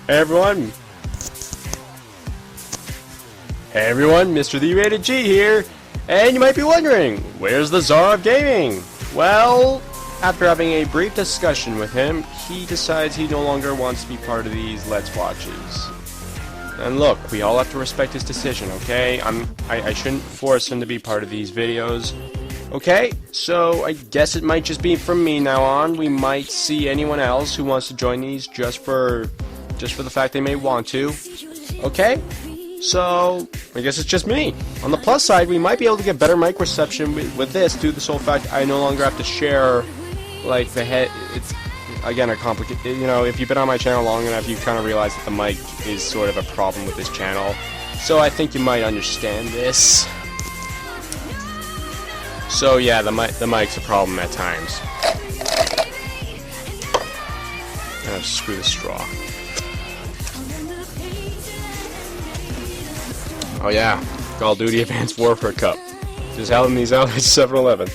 Hey everyone! Hey everyone, Mr. The Rated G here, and you might be wondering, where's the Czar of Gaming? Well, after having a brief discussion with him, he decides he no longer wants to be part of these Let's Watches. And look, we all have to respect his decision, okay? I shouldn't force him to be part of these videos. Okay, so I guess it might just be from me now on. We might see anyone else who wants to join these just for the fact they may want to. Okay? So, I guess it's just me. On the plus side, we might be able to get better mic reception with this due to the sole fact I no longer have to share, like, the head. It's, again, a complicated, you know, if you've been on my channel long enough, you kind of realize that the mic is sort of a problem with this channel. So I think you might understand this. So yeah, the mic's a problem at times. Screw the straw. Oh yeah, Call of Duty Advanced Warfare Cup. Just held these out at 7-Eleven.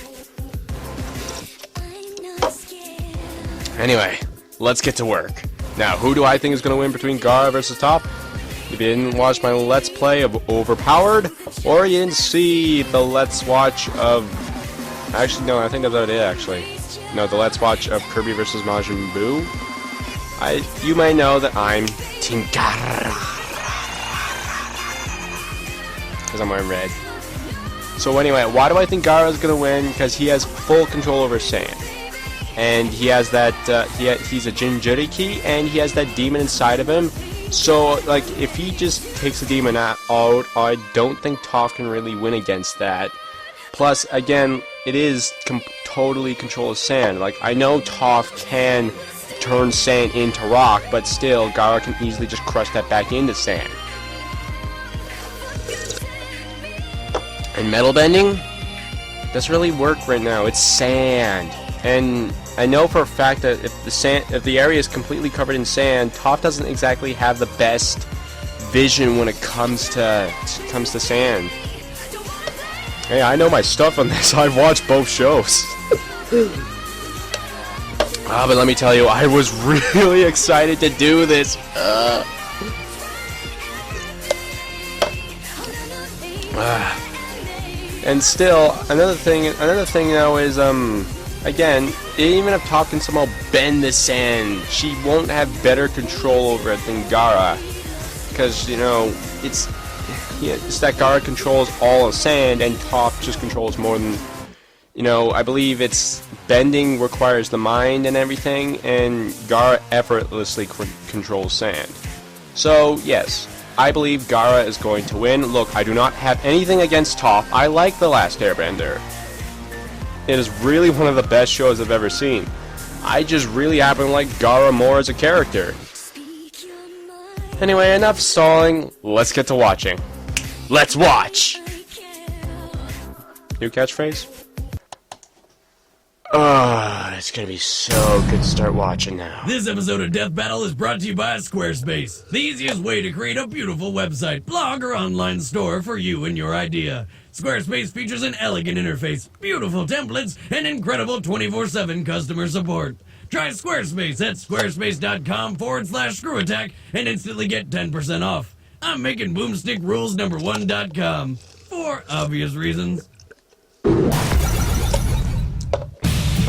Anyway, let's get to work. Now, who do I think is going to win between Gaara versus Toph? If you didn't watch my Let's Play of Overpowered, or you didn't see the Let's Watch of... Actually, no, I think that's what it is, actually. No, the Let's Watch of Kirby vs. Majin Buu. You may know that I'm Team Gaara. Because I'm wearing red. So anyway, why do I think Gaara is going to win? Because he has full control over sand. And he has that, he's a Jinchuriki, and he has that demon inside of him. So, like, if he just takes the demon out, I don't think Toph can really win against that. Plus, again, it is totally control of sand. Like, I know Toph can turn sand into rock, but still, Gaara can easily just crush that back into sand. And metal bending doesn't really work right now. It's sand, and I know for a fact that if the area is completely covered in sand, Toph doesn't exactly have the best vision when it comes to sand. Hey, I know my stuff on this. I've watched both shows. But let me tell you, I was really excited to do this. And still, another thing though is, again, even if Toph can somehow bend the sand, she won't have better control over it than Gaara. Because, you know, it's that Gaara controls all of sand, and Toph just controls more than, you know, I believe it's bending requires the mind and everything, and Gaara effortlessly controls sand. So, yes, I believe Gaara is going to win. Look, I do not have anything against Toph. I like The Last Airbender. It is really one of the best shows I've ever seen. I just really happen to like Gaara more as a character. Anyway, enough stalling. Let's get to watching. Let's watch! New catchphrase? It's gonna be so good to start watching now. This episode of Death Battle is brought to you by Squarespace, the easiest way to create a beautiful website, blog, or online store for you and your idea. Squarespace features an elegant interface, beautiful templates, and incredible 24/7 customer support. Try Squarespace at squarespace.com/screwattack and instantly get 10% off. I'm making boomstickrules #1.com for obvious reasons.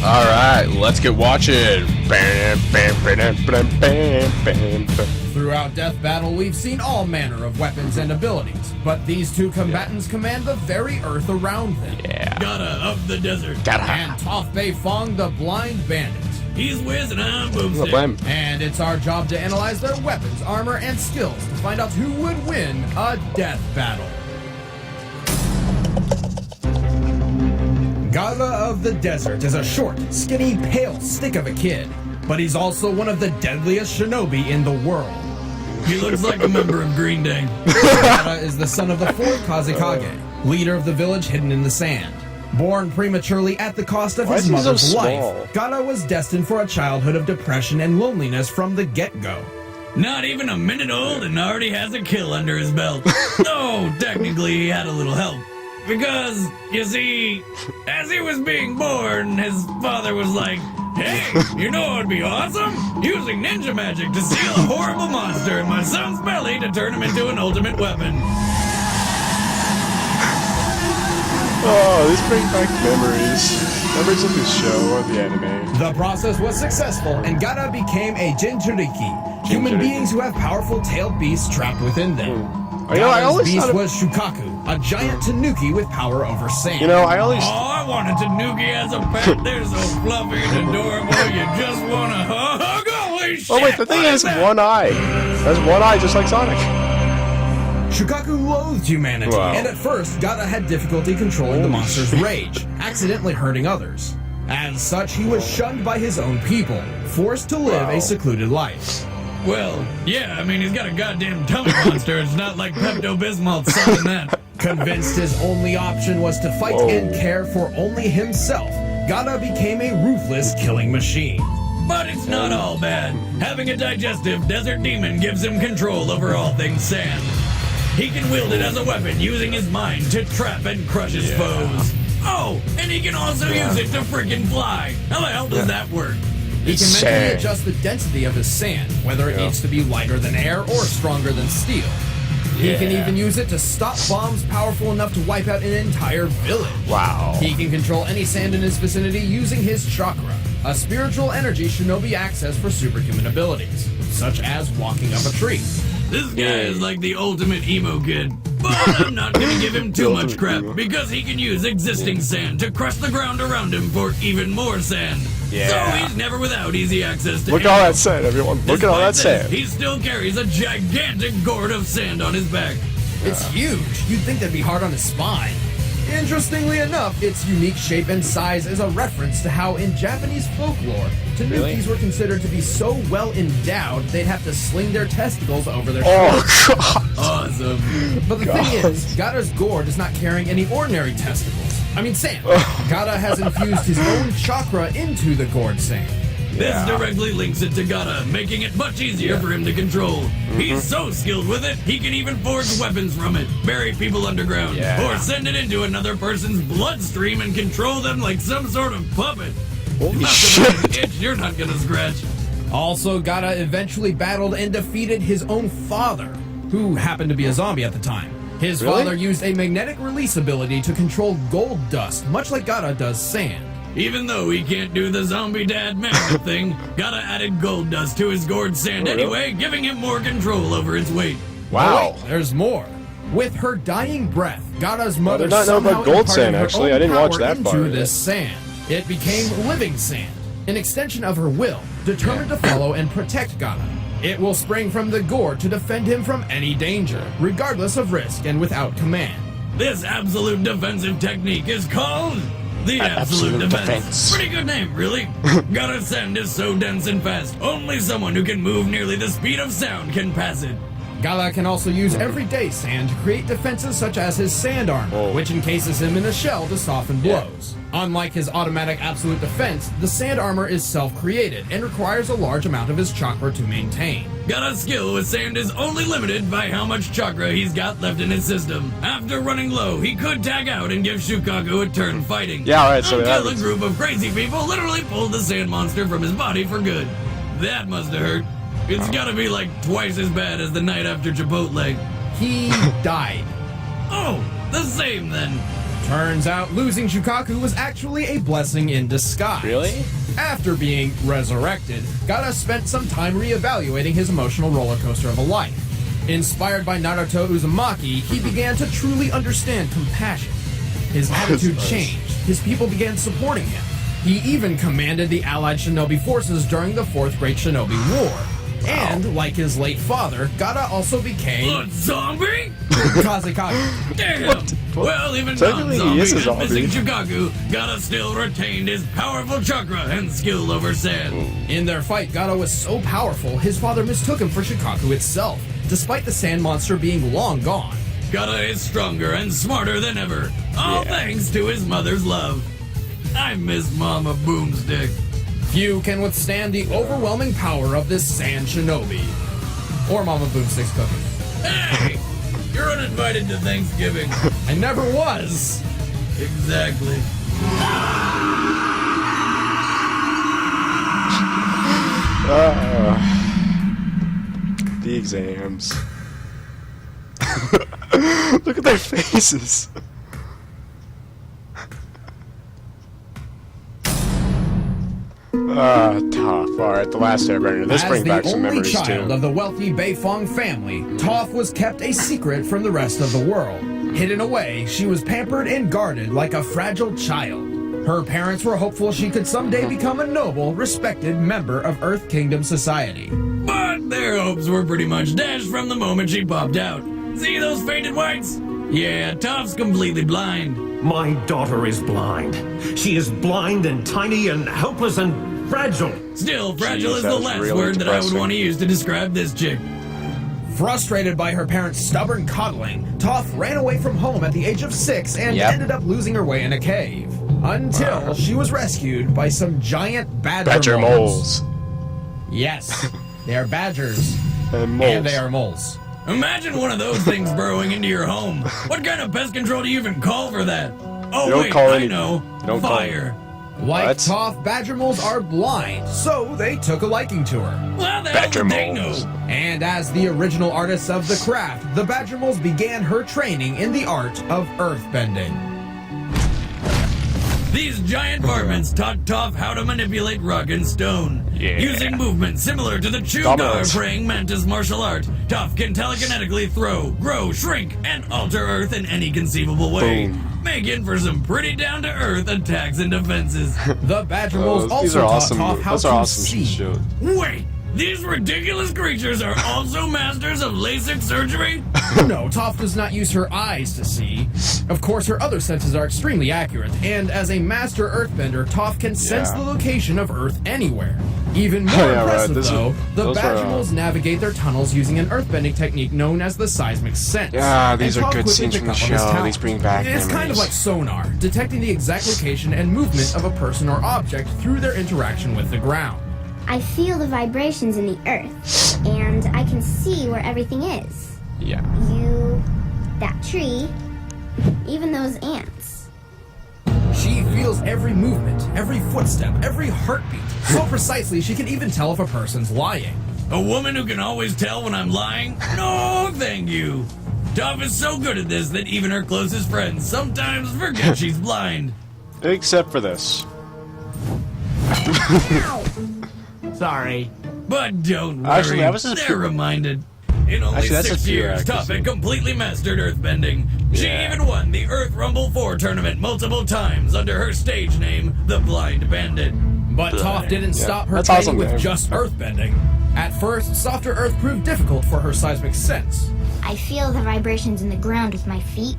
Alright, let's get watching. Throughout Death Battle, we've seen all manner of weapons and abilities, but these two combatants command the very earth around them. Yeah. Gaara of the desert. And Toph Beifong, the blind bandit. He's Wiz and I'm Boomstick. And it's our job to analyze their weapons, armor, and skills to find out who would win a death battle. Gaara of the Desert is a short, skinny, pale stick of a kid, but he's also one of the deadliest shinobi in the world. He looks like a member of Green Day. Gaara is the son of the fourth Kazekage, leader of the village hidden in the sand. Born prematurely at the cost of his mother's life, Gaara was destined for a childhood of depression and loneliness from the get-go. Not even a minute old and already has a kill under his belt. Though, technically, he had a little help. Because, you see, as he was being born, his father was like, Hey, you know what would be awesome? Using ninja magic to steal a horrible monster monster in my son's belly to turn him into an ultimate weapon. Oh, these bring back memories. Memories of this show or the anime. The process was successful, and Gaara became a Jinchuriki, human beings who have powerful tailed beasts trapped within them. I always beast thought was Shukaku, a giant tanuki with power over sand. I always... Oh, I wanted Tanuki as a pet. They're so fluffy and adorable. You just want to hug. Holy shit. Oh, wait, the thing has one eye. Has one eye just like Sonic. Shukaku loathed humanity, Wow. and at first, Gaara had difficulty controlling the monster's rage, accidentally hurting others. As such, he was shunned by his own people, forced to live a secluded life. Well, yeah, I mean, he's got a goddamn tummy monster. It's not like Pepto-Bismol selling that. Convinced his only option was to fight and care for only himself, Gaara became a ruthless killing machine. But it's not all bad. Having a digestive desert demon gives him control over all things sand. He can wield it as a weapon, using his mind to trap and crush his foes. Oh, and he can also use it to freaking fly. How the hell does that work? He can mentally adjust the density of his sand, whether it needs to be lighter than air or stronger than steel. He can even use it to stop bombs powerful enough to wipe out an entire village. Wow. He can control any sand in his vicinity using his chakra, a spiritual energy shinobi access for superhuman abilities, such as walking up a tree. This guy is like the ultimate emo kid. But I'm not gonna give him too much crap, because he can use existing sand to crush the ground around him for even more sand. Yeah. So he's never without easy access to Look at all that sand, everyone. Look at all that Despite this, sand. He still carries a gigantic gourd of sand on his back. It's huge. You'd think that'd be hard on his spine. Interestingly enough, its unique shape and size is a reference to how in Japanese folklore, tanukis were considered to be so well endowed they'd have to sling their testicles over their shoulders. Oh, God. Awesome. But the thing is, Gaara's gourd is not carrying any ordinary testicles. I mean sand. Gaara has infused his own chakra into the gourd sand. This directly links it to Gaara, making it much easier for him to control. He's so skilled with it, he can even forge weapons from it, bury people underground, or send it into another person's bloodstream and control them like some sort of puppet. Holy Not shit. itch you're not gonna scratch. Also, Gaara eventually battled and defeated his own father, who happened to be a zombie at the time. His father used a magnetic release ability to control gold dust, much like Gaara does sand. Even though he can't do the zombie dad magnet thing, Gaara added gold dust to his gourd sand anyway, giving him more control over its weight. Wow. Oh, wait, there's more. With her dying breath, Gaara's mother did not know somehow about gold imparted sand, her actually. own I didn't watch power that into part of this sand. It became living sand, an extension of her will, determined to follow and protect Gaara. It will spring from the gourd to defend him from any danger, regardless of risk and without command. This absolute defensive technique is called the Absolute Defense. Pretty good name, really. Gaara's sand is so dense and fast, only someone who can move nearly the speed of sound can pass it. Gaara can also use everyday sand to create defenses such as his sand armor, which encases him in a shell to soften blows. Unlike his automatic absolute defense, the sand armor is self-created and requires a large amount of his chakra to maintain. Gaara's skill with sand is only limited by how much chakra he's got left in his system. After running low, he could tag out and give Shukaku a turn fighting. Yeah, alright, so until a happens. group of crazy people literally pulled the sand monster from his body for good. That must have hurt. It's gotta be like twice as bad as the night after Chipotle. He died. Oh, the same then. Turns out losing Shukaku was actually a blessing in disguise. Really? After being resurrected, Gaara spent some time reevaluating his emotional roller coaster of a life. Inspired by Naruto Uzumaki, he began to truly understand compassion. His attitude changed. His people began supporting him. He even commanded the allied shinobi forces during the Fourth Great Shinobi War. And, like his late father, Gaara also became A zombie? Kazekage. Damn! Well, even Technically, he non-zombie is a and zombie. missing Shukaku, Gaara still retained his powerful chakra and skill over sand. In their fight, Gaara was so powerful, his father mistook him for Shukaku itself, despite the sand monster being long gone. Gaara is stronger and smarter than ever, all thanks to his mother's love. I miss Mama Boomstick. Few can withstand the overwhelming power of this sand shinobi. Or Mama Boomstick's cooking. Hey! You're uninvited to Thanksgiving. I never was! Exactly. the exams. Look at their faces. Toph. Alright, the last airbender. This brings back some memories As the only child too. of the wealthy Beifong family, Toph was kept a secret from the rest of the world. Hidden away, she was pampered and guarded like a fragile child. Her parents were hopeful she could someday become a noble, respected member of Earth Kingdom society. But their hopes were pretty much dashed from the moment she popped out. See those faded whites? Yeah, Toph's completely blind. My daughter is blind. She is blind and tiny and helpless and fragile. Still, fragile is the that's last really word that I would depressing. want to use to describe this chick. Frustrated by her parents' stubborn coddling, Toph ran away from home at the age of 6 and Yep. ended up losing her way in a cave. Until she was rescued by some giant Badger moles. Yes, they are badgers. And moles. And they are moles. Imagine one of those things burrowing into your home. What kind of pest control do you even call for that? Oh, You don't wait, call I any- know. you don't call Fire. Like What? Toph, badger moles are blind, so they took a liking to her. Well, the hell Badger would they moles. know? And as the original artists of the craft, the badger moles began her training in the art of earthbending. These giant varmints taught Toph how to manipulate rock and stone. Yeah. Using movements similar to the Dominance. Chugar praying mantis martial art, Toph can telekinetically throw, grow, shrink, and alter Earth in any conceivable way. Boom. Making for some pretty down-to-earth attacks and defenses. The badger moles These also are taught awesome. Toph how Those to are awesome see. shows. Wait, these ridiculous creatures are also masters of LASIK surgery? No, Toph does not use her eyes to see. Of course, her other senses are extremely accurate, and as a master earthbender, Toph can sense Yeah. the location of Earth anywhere. Even more Yeah, right, impressive, this is- though, the those are, badger moles navigate their tunnels using an earthbending technique known as the seismic sense. Yeah, these And are Toph good quickly scenes from the picked up on this show. talent. These bring back It's kind of memories. like sonar, detecting the exact location and movement of a person or object through their interaction with the ground. I feel the vibrations in the earth, and I can see where everything is. Yeah. You, that tree, even those ants. She feels every movement, every footstep, every heartbeat, so precisely she can even tell if a person's lying. A woman who can always tell when I'm lying? No, thank you. Toph is so good at this that even her closest friends sometimes forget she's blind. Except for this. Sorry. But don't worry, Actually, that was just they're reminded. In only Actually, that's 6 a few years, Toph accuracy. had completely mastered earthbending. She Yeah. even won the Earth Rumble 4 tournament multiple times under her stage name, the Blind Bandit. But Toph didn't stop her That's training awesome, with Dave. just earthbending. At first, softer earth proved difficult for her seismic sense. I feel the vibrations in the ground with my feet,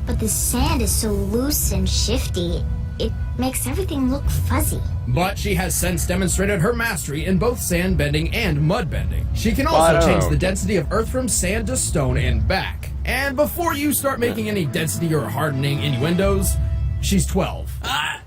but the sand is so loose and shifty, it makes everything look fuzzy. But she has since demonstrated her mastery in both sand bending and mud bending. She can I also don't change know. the density of earth from sand to stone and back. And before you start making any density or hardening innuendos, she's 12. Ah,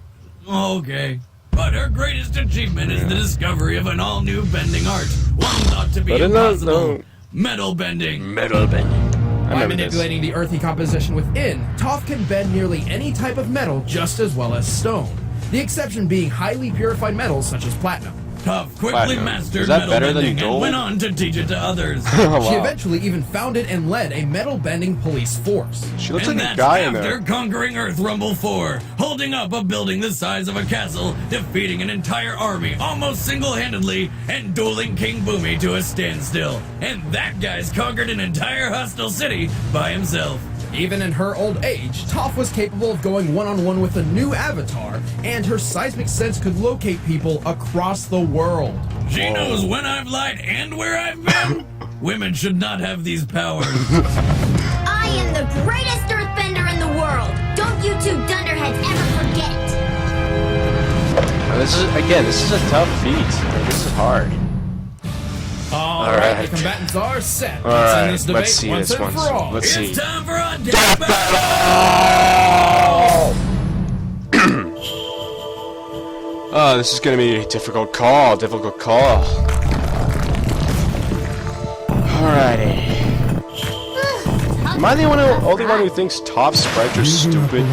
okay. But her greatest achievement is the discovery of an all-new bending art, one thought to be But impossible. no. Metal bending. Metal bending. I By remember this. manipulating the earthy composition within, Toph can bend nearly any type of metal just as well as stone. The exception being highly purified metals such as platinum. Toph quickly Platinum. mastered Is that metal better than bending and gold? went on to teach it to others. Oh, She wow. eventually even founded and led a metal bending police force. She looks And like a that's guy in after there. conquering Earth Rumble 4, holding up a building the size of a castle, defeating an entire army almost single-handedly, and dueling King Boomy to a standstill. And that guy's conquered an entire hostile city by himself. Even in her old age, Toph was capable of going one-on-one with a new avatar, and her seismic sense could locate people across the world. She knows when I've lied and where I've been. Women should not have these powers. I am the greatest earthbender in the world! Don't you two dunderheads ever forget! This is a tough feat. This is hard. All All right, right. the combatants are set. All Let's right, end this debate let's see once this and one. for all. Let's see. It's time for a death battle! Oh, this is gonna be a difficult call. Alrighty. Am I the only one who thinks top sprites are stupid?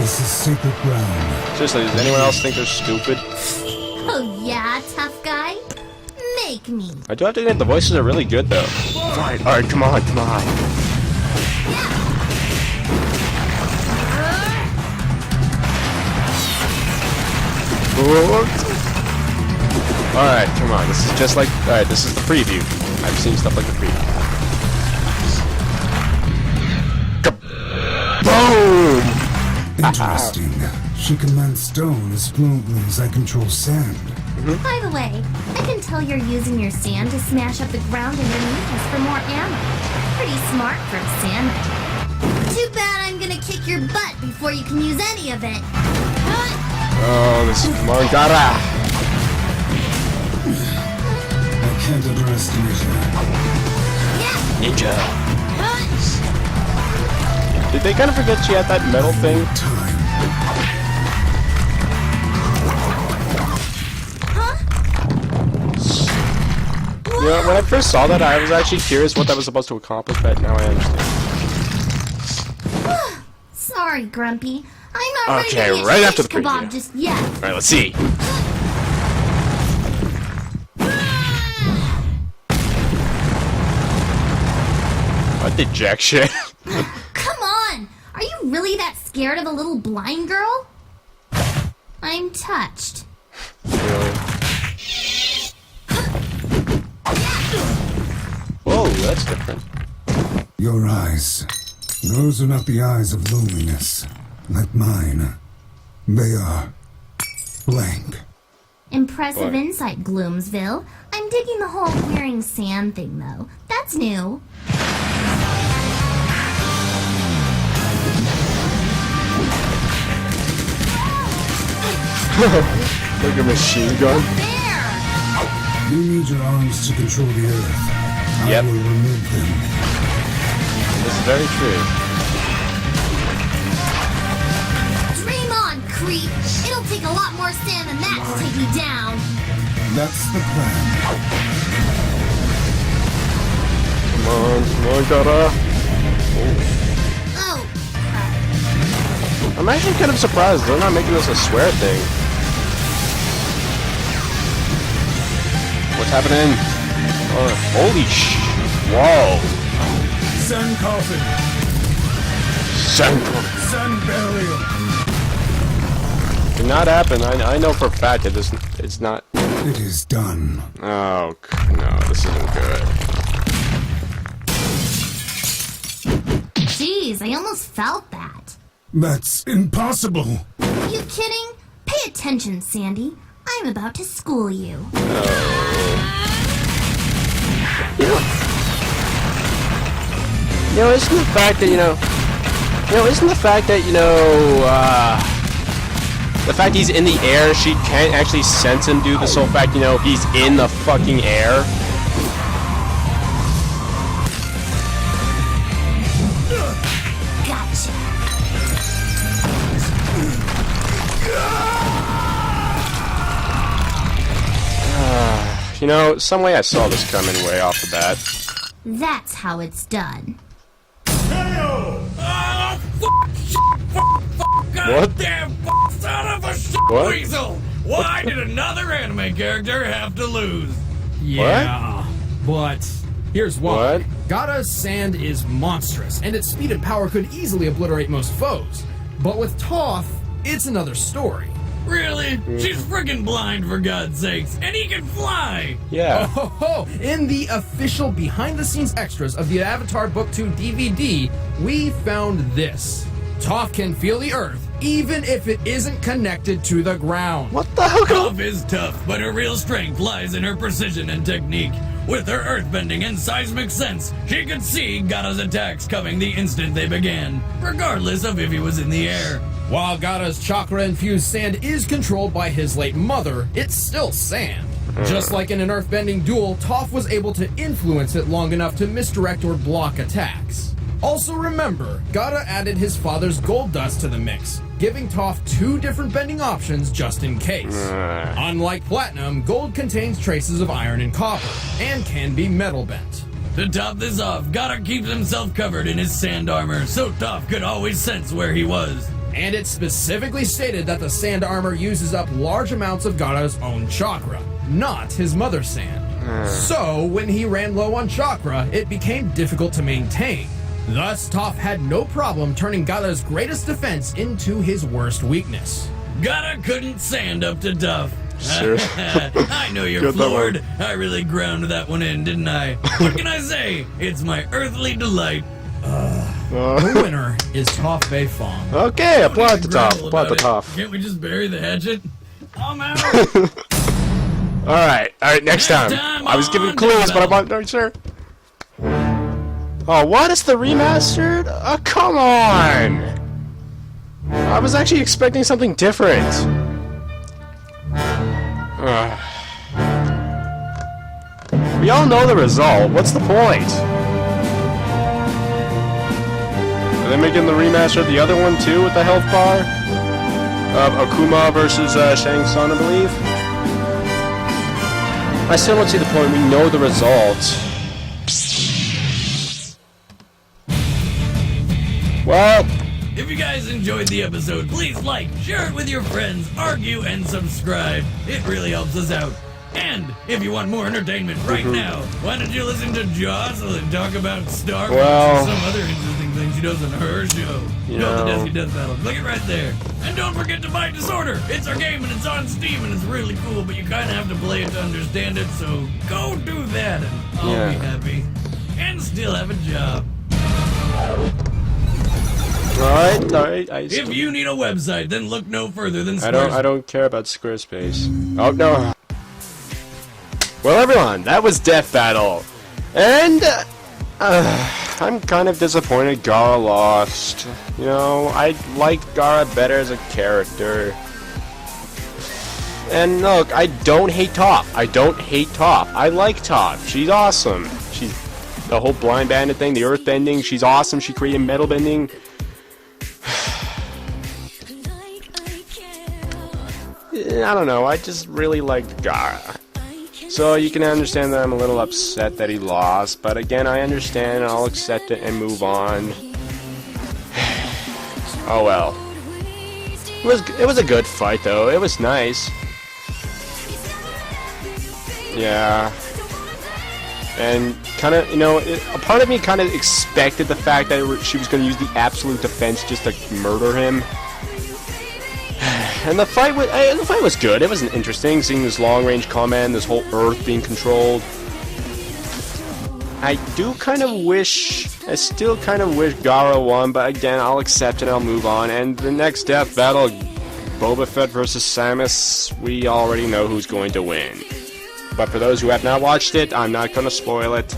This is sacred ground. Seriously, does anyone else think they're stupid? Oh yeah, tough guy? Make me. I do have to admit, the voices are really good, though. Alright, come on, come on. Alright, come on. This is just like... Alright, this is the preview. I've seen stuff like the preview. Boom! Interesting. She commands stone as fluently as I control sand. By the way, I can tell you're using your sand to smash up the ground underneath us for more ammo. Pretty smart for a sandman. Too bad I'm gonna kick your butt before you can use any of it. Oh, this is more Gaara. I can't underestimate her. Ninja. Did they kind of forget she had that metal thing? Time. You know, when I first saw that, I was actually curious what that was supposed to accomplish, but now I understand. Sorry, Grumpy. I'm not ready Okay, to eat right a after fish the preview. kebab just yet. Alright, let's see. What the jack shit? Come on! Are you really that scared of a little blind girl? I'm touched. Really? Whoa, that's different. Your eyes. Those are not the eyes of loneliness. Like mine. They are blank. Impressive Boy. insight, Gloomsville. I'm digging the whole wearing sand thing, though. That's new. Like a machine gun. There! You need your arms to control the earth. Yep. I will remove them. This is very true. Dream on, creep! It'll take a lot more sand than that to take me down. That's the plan. Come on, Gaara. Oh, I'm actually kind of surprised they're not making this a swear thing. What's happening? Oh, holy whoa. Sun coffin. Sun Sun burial. did not happen. I know for a fact that this it's not. It is done. Oh no, this isn't good. jeez, I almost felt that. That's impossible. You kidding? Pay attention, Sandy. I'm about to school you. You know, isn't the fact that, the fact he's in the air, she can't actually sense him due to the sole fact, he's in the fucking air? Gotcha. Some way I saw this coming way off the bat. That's how it's done. What? Damn son of a What? weasel! Why did another anime character have to lose? Yeah, but here's why. What? Gaara's sand is monstrous, and its speed and power could easily obliterate most foes. But with Toph, it's another story. Really? She's freaking blind, for God's sakes, and he can fly! Yeah. Oh, ho, ho. In the official behind-the-scenes extras of the Avatar Book 2 DVD, we found this. Toph can feel the earth, even if it isn't connected to the ground. What the hell? Toph is tough, but her real strength lies in her precision and technique. With her earthbending and seismic sense, she could see Gaara's attacks coming the instant they began, regardless of if he was in the air. While Gaara's chakra-infused sand is controlled by his late mother, it's still sand. Just like in an earthbending duel, Toph was able to influence it long enough to misdirect or block attacks. Also remember, Gaara added his father's gold dust to the mix, giving Toph 2 different bending options just in case. Unlike platinum, gold contains traces of iron and copper, and can be metal bent. To top this off, Gaara keeps himself covered in his sand armor, so Toph could always sense where he was. And it specifically stated that the sand armor uses up large amounts of Gaara's own chakra, not his mother's sand. So, when he ran low on chakra, it became difficult to maintain. Thus, Toph had no problem turning Gaara's greatest defense into his worst weakness. Gaara couldn't stand up to Toph. Sure. I know you're Get that floored. I really ground that one in, didn't I? What can I say? It's my earthly delight. The winner is Toph Beifong. Okay, applaud the top. Grumble Applaud the about top. it. Can't we just bury the hatchet? I'm out. Alright, next time. I was giving clues, but I'm not very sure. Oh, what? It's the remastered? Oh, come on! I was actually expecting something different. We all know the result. What's the point? Are they making the remaster of the other one too with the health bar? Of Akuma versus Shang Tsung, I believe? I still don't see the point. We know the result. Well, If you guys enjoyed the episode, please like, share it with your friends, argue, and subscribe. It really helps us out. And if you want more entertainment right now, why don't you listen to Jocelyn talk about Star Wars and some other interesting things she does on her show? You know, the Desi Death Battle. Click it right there. And don't forget to buy Disorder. It's our game and it's on Steam and it's really cool, but you kind of have to play it to understand it, so go do that and I'll be happy. And still have a job. Alright. If you need a website, then look no further than Squarespace. I don't care about Squarespace. Oh, no. Well, everyone, that was Death Battle. And, I'm kind of disappointed Gaara lost. You know, I liked Gaara better as a character. And look, I don't hate Toph. I like Toph. She's awesome. She's the whole blind bandit thing, the earth bending. She's awesome. She created metal bending. I don't know. I just really liked Gaara. So you can understand that I'm a little upset that he lost, but again, I understand and I'll accept it and move on. Oh well. It was a good fight though. It was nice. Yeah. And kind of, you know, a part of me kind of expected the fact that she was going to use the absolute defense just to murder him. And the fight was good. It was interesting, seeing this long-range combat and this whole Earth being controlled. I still kind of wish Gaara won, but again, I'll accept it, I'll move on. And the next Death Battle, Boba Fett versus Samus, we already know who's going to win. But for those who have not watched it, I'm not going to spoil it.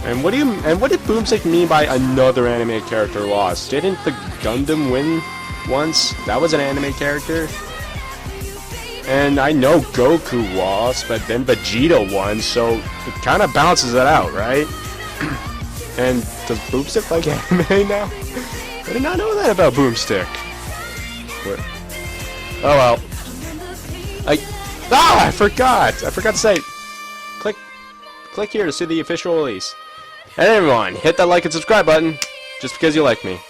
And what did Boomstick mean by another anime character lost? Didn't the Gundam win once? That was an anime character. And I know Goku lost, but then Vegeta won, so it kind of balances it out, right? And does Boomstick like anime now? I did not know that about Boomstick. What? Oh well. I forgot to say. Click here to see the official release. And everyone, hit that like and subscribe button, just because you like me.